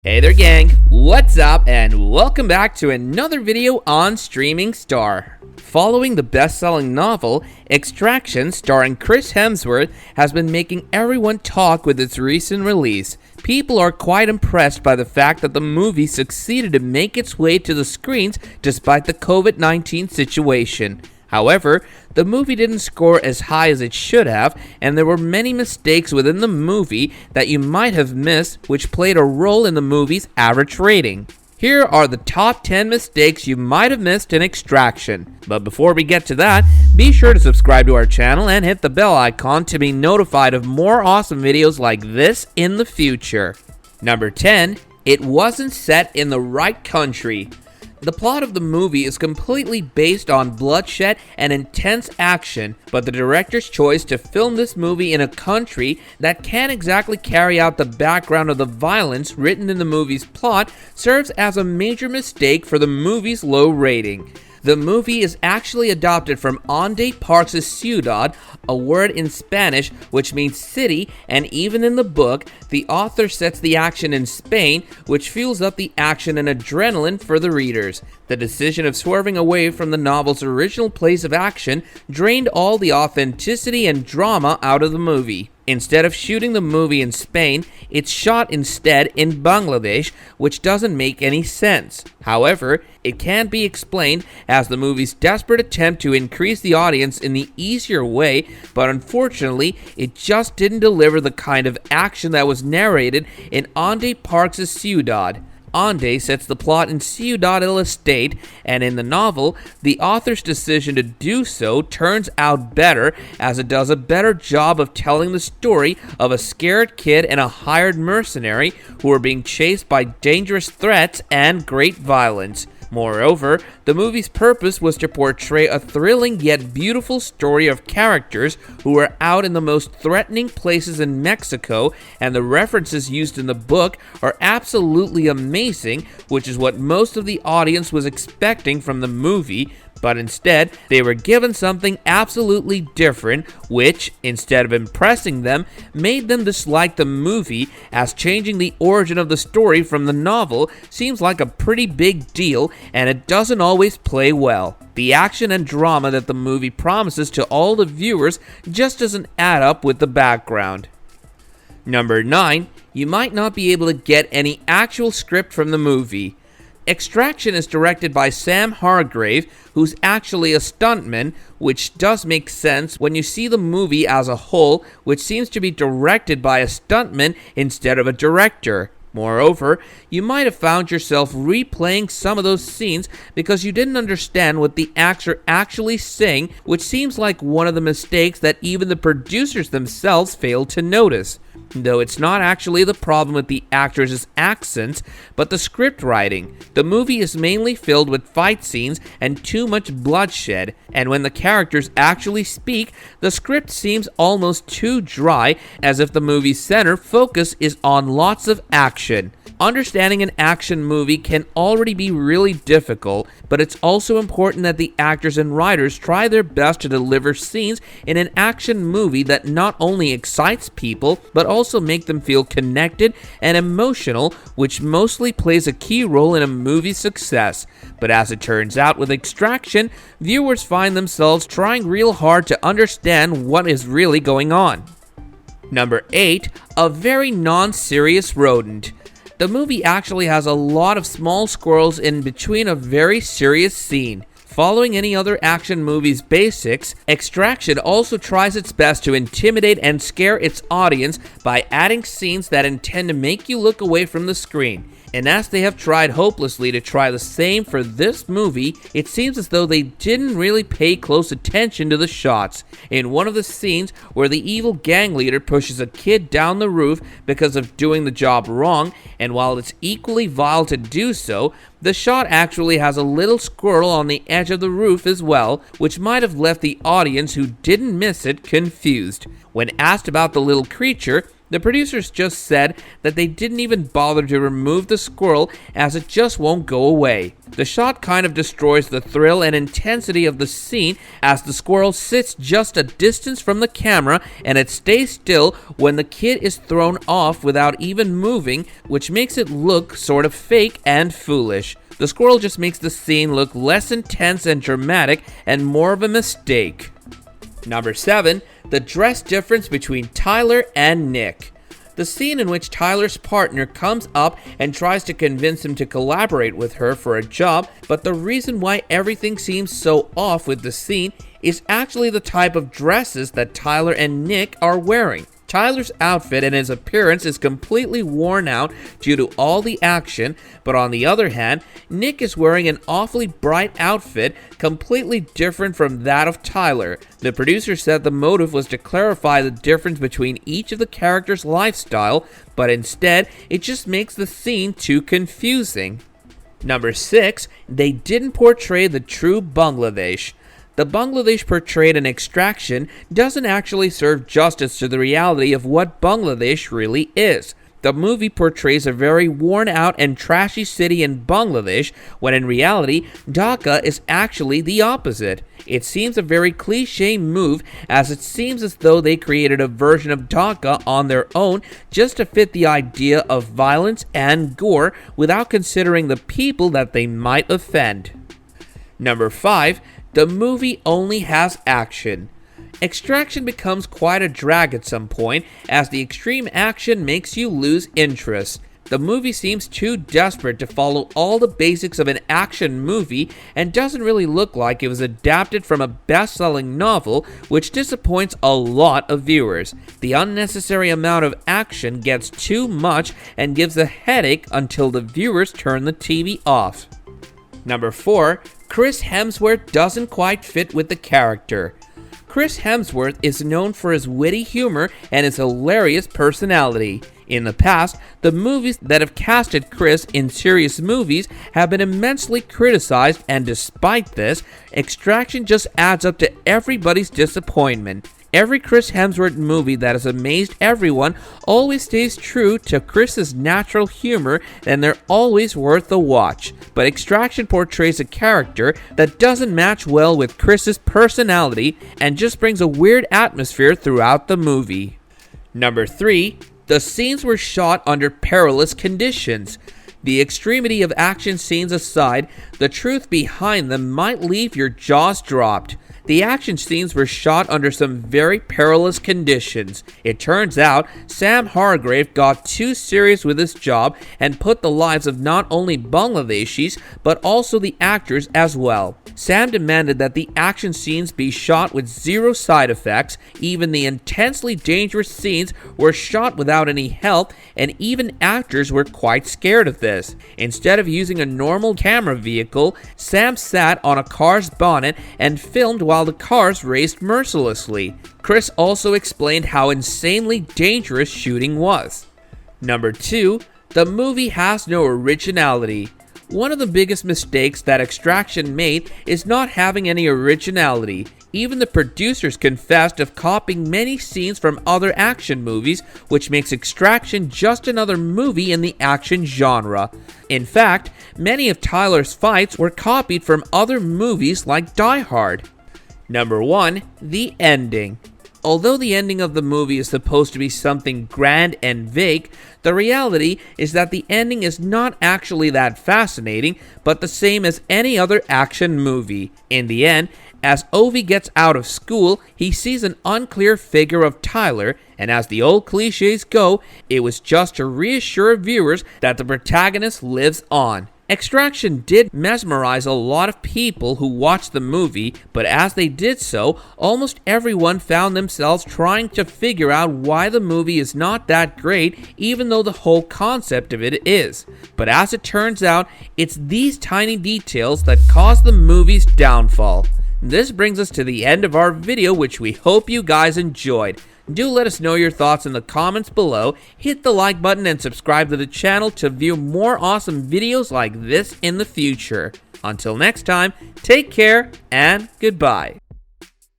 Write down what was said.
Hey there gang, what's up and welcome back to another video on Streaming Star. Following the best-selling novel, Extraction starring Chris Hemsworth has been making everyone talk with its recent release. People are quite impressed by the fact that the movie succeeded to make its way to the screens despite the COVID-19 situation. However, the movie didn't score as high as it should have, and there were many mistakes within the movie that you might have missed, which played a role in the movie's average rating. Here are the top 10 mistakes you might have missed in Extraction. But before we get to that, be sure to subscribe to our channel and hit the bell icon to be notified of more awesome videos like this in the future. Number 10. It wasn't set in the right country. The plot of the movie is completely based on bloodshed and intense action, but the director's choice to film this movie in a country that can't exactly carry out the background of the violence written in the movie's plot serves as a major mistake for the movie's low rating. The movie is actually adopted from Ande Parks' Ciudad, a word in Spanish which means city, and even in the book, the author sets the action in Spain, which fuels up the action and adrenaline for the readers. The decision of swerving away from the novel's original place of action drained all the authenticity and drama out of the movie. Instead of shooting the movie in Spain, it's shot instead in Bangladesh, which doesn't make any sense. However, it can be explained as the movie's desperate attempt to increase the audience in the easier way, but unfortunately, it just didn't deliver the kind of action that was narrated in Ande Parks' Ciudad. Ande sets the plot in Ciudad del Este, and in the novel, the author's decision to do so turns out better, as it does a better job of telling the story of a scared kid and a hired mercenary who are being chased by dangerous threats and great violence. Moreover, the movie's purpose was to portray a thrilling yet beautiful story of characters who were out in the most threatening places in Mexico, and the references used in the book are absolutely amazing, which is what most of the audience was expecting from the movie. But instead, they were given something absolutely different, which, instead of impressing them, made them dislike the movie, as changing the origin of the story from the novel seems like a pretty big deal, and it doesn't always play well. The action and drama that the movie promises to all the viewers just doesn't add up with the background. Number 9. You might not be able to get any actual script from the movie. Extraction is directed by Sam Hargrave, who's actually a stuntman, which does make sense when you see the movie as a whole, which seems to be directed by a stuntman instead of a director. Moreover, you might have found yourself replaying some of those scenes because you didn't understand what the actors are actually saying, which seems like one of the mistakes that even the producers themselves failed to notice. Though it's not actually the problem with the actors' accents, but the script writing. The movie is mainly filled with fight scenes and too much bloodshed, and when the characters actually speak, the script seems almost too dry, as if the movie's center focus is on lots of action. Understanding an action movie can already be really difficult, but it's also important that the actors and writers try their best to deliver scenes in an action movie that not only excites people, but also make them feel connected and emotional, which mostly plays a key role in a movie's success. But as it turns out with Extraction, viewers find themselves trying real hard to understand what is really going on. Number 8. A very non-serious rodent. The movie actually has a lot of small squirrels in between a very serious scene. Following any other action movie's basics, Extraction also tries its best to intimidate and scare its audience by adding scenes that intend to make you look away from the screen. And as they have tried hopelessly to try the same for this movie, it seems as though they didn't really pay close attention to the shots. In one of the scenes where the evil gang leader pushes a kid down the roof because of doing the job wrong, and while it's equally vile to do so, the shot actually has a little squirrel on the edge of the roof as well, which might have left the audience who didn't miss it confused. When asked about the little creature, The producers just said that they didn't even bother to remove the squirrel as it just won't go away. The shot kind of destroys the thrill and intensity of the scene as the squirrel sits just a distance from the camera and it stays still when the kid is thrown off without even moving, which makes it look sort of fake and foolish. The squirrel just makes the scene look less intense and dramatic and more of a mistake. Number 7. The dress difference between Tyler and Nick. The scene in which Tyler's partner comes up and tries to convince him to collaborate with her for a job, but the reason why everything seems so off with the scene is actually the type of dresses that Tyler and Nick are wearing. Tyler's outfit and his appearance is completely worn out due to all the action, but on the other hand, Nick is wearing an awfully bright outfit, completely different from that of Tyler. The producer said the motive was to clarify the difference between each of the characters' lifestyle, but instead, it just makes the scene too confusing. Number 6. They didn't portray the true Bangladesh. The Bangladesh portrayed in Extraction doesn't actually serve justice to the reality of what Bangladesh really is. The movie portrays a very worn out and trashy city in Bangladesh, when in reality, Dhaka is actually the opposite. It seems a very cliche move, as it seems as though they created a version of Dhaka on their own just to fit the idea of violence and gore without considering the people that they might offend. Number 5. The movie only has action. Extraction becomes quite a drag at some point, as the extreme action makes you lose interest. The movie seems too desperate to follow all the basics of an action movie and doesn't really look like it was adapted from a best-selling novel, which disappoints a lot of viewers. The unnecessary amount of action gets too much and gives a headache until the viewers turn the TV off. Number 4. Chris Hemsworth doesn't quite fit with the character. Chris Hemsworth is known for his witty humor and his hilarious personality. In the past, the movies that have casted Chris in serious movies have been immensely criticized, and despite this, Extraction just adds up to everybody's disappointment. Every Chris Hemsworth movie that has amazed everyone always stays true to Chris's natural humor, and they're always worth a watch. But Extraction portrays a character that doesn't match well with Chris's personality and just brings a weird atmosphere throughout the movie. Number 3. The scenes were shot under perilous conditions. The extremity of action scenes aside, the truth behind them might leave your jaws dropped. The action scenes were shot under some very perilous conditions. It turns out Sam Hargrave got too serious with his job and put the lives of not only Bangladeshis but also the actors as well. Sam demanded that the action scenes be shot with zero side effects. Even the intensely dangerous scenes were shot without any help, and even actors were quite scared of this. Instead of using a normal camera vehicle, Sam sat on a car's bonnet and filmed while the cars raced mercilessly. Chris also explained how insanely dangerous shooting was. Number 2. The movie has no originality. One of the biggest mistakes that Extraction made is not having any originality. Even the producers confessed of copying many scenes from other action movies, which makes Extraction just another movie in the action genre. In fact, many of Tyler's fights were copied from other movies like Die Hard. Number 1. The ending. Although the ending of the movie is supposed to be something grand and vague, the reality is that the ending is not actually that fascinating, but the same as any other action movie. In the end, as Ovi gets out of school, he sees an unclear figure of Tyler, and as the old cliches go, it was just to reassure viewers that the protagonist lives on. Extraction did mesmerize a lot of people who watched the movie, but as they did so, almost everyone found themselves trying to figure out why the movie is not that great, even though the whole concept of it is. But as it turns out, it's these tiny details that cause the movie's downfall. This brings us to the end of our video, which we hope you guys enjoyed. Do let us know your thoughts in the comments below, hit the like button and subscribe to the channel to view more awesome videos like this in the future. Until next time, take care and goodbye.